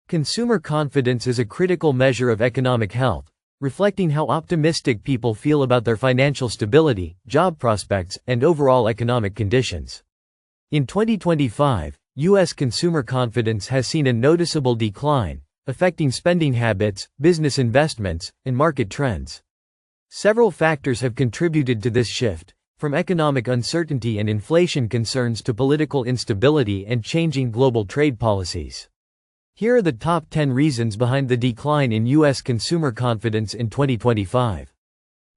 Consumer confidence is a critical measure of economic health, reflecting how optimistic people feel about their financial stability, job prospects, and overall economic conditions. In 2025, U.S. consumer confidence has seen a noticeable decline, affecting spending habits, business investments, and market trends. Several factors have contributed to this shift, from economic uncertainty and inflation concerns to political instability and changing global trade policies. Here are the top 10 reasons behind the decline in U.S. consumer confidence in 2025.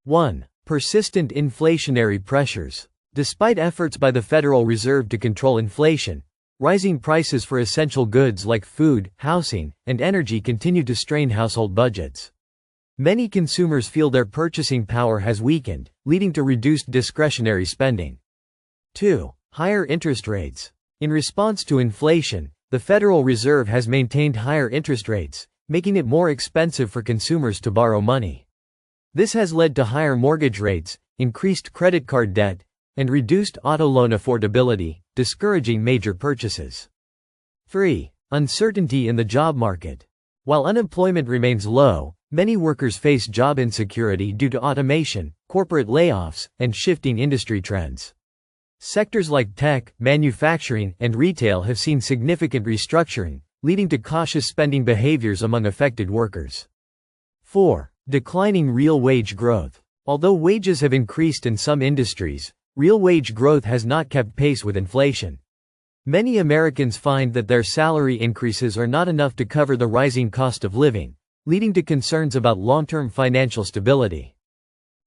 1. Persistent inflationary pressures. Despite efforts by the Federal Reserve to control inflation, rising prices for essential goods like food, housing, and energy continue to strain household budgets. Many consumers feel their purchasing power has weakened, leading to reduced discretionary spending. 2. Higher interest rates. In response to inflation, the Federal Reserve has maintained higher interest rates, making it more expensive for consumers to borrow money. This has led to higher mortgage rates, increased credit card debt, and reduced auto loan affordability, discouraging major purchases. 3. Uncertainty in the job market. While unemployment remains low, many workers face job insecurity due to automation, corporate layoffs, and shifting industry trends. Sectors like tech, manufacturing, and retail have seen significant restructuring, leading to cautious spending behaviors among affected workers. 4. Declining real wage growth. Although wages have increased in some industries, real wage growth has not kept pace with inflation. Many Americans find that their salary increases are not enough to cover the rising cost of living, leading to concerns about long-term financial stability.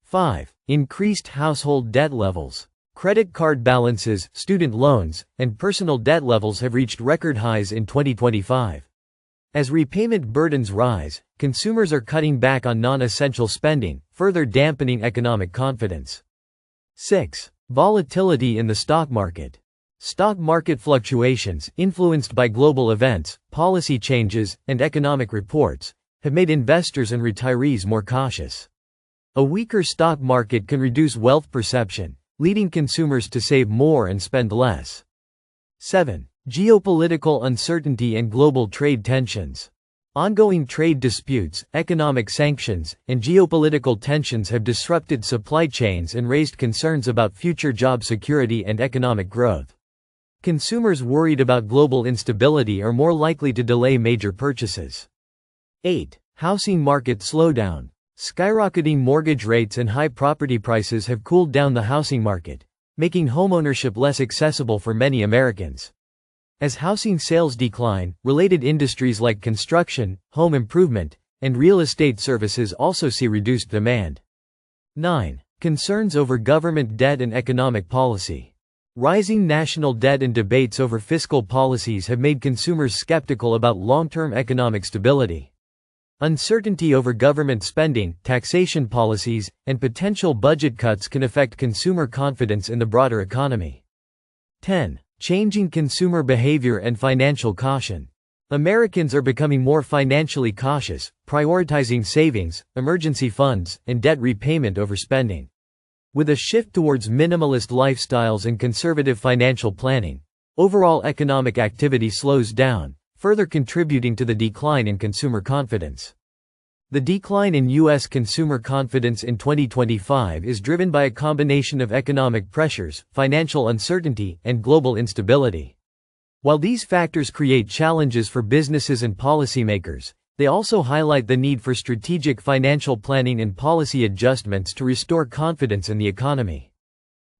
5. Increased household debt levels. Credit card balances, student loans, and personal debt levels have reached record highs in 2025. As repayment burdens rise, consumers are cutting back on non-essential spending, further dampening economic confidence. 6. Volatility in the stock market. Stock market fluctuations, influenced by global events, policy changes, and economic reports, have made investors and retirees more cautious. A weaker stock market can reduce wealth perception, leading consumers to save more and spend less. 7. Geopolitical uncertainty and global trade tensions. Ongoing trade disputes, economic sanctions, and geopolitical tensions have disrupted supply chains and raised concerns about future job security and economic growth. Consumers worried about global instability are more likely to delay major purchases. 8. Housing market slowdown. Skyrocketing mortgage rates and high property prices have cooled down the housing market, making homeownership less accessible for many Americans. As housing sales decline, related industries like construction, home improvement, and real estate services also see reduced demand. 9. Concerns over government debt and economic policy. Rising national debt and debates over fiscal policies have made consumers skeptical about long-term economic stability. Uncertainty over government spending, taxation policies, and potential budget cuts can affect consumer confidence in the broader economy. 10. Changing consumer behavior and financial caution. Americans are becoming more financially cautious, prioritizing savings, emergency funds, and debt repayment over spending. With a shift towards minimalist lifestyles and conservative financial planning, overall economic activity slows down, further contributing to the decline in consumer confidence. The decline in U.S. consumer confidence in 2025 is driven by a combination of economic pressures, financial uncertainty, and global instability. While these factors create challenges for businesses and policymakers, they also highlight the need for strategic financial planning and policy adjustments to restore confidence in the economy.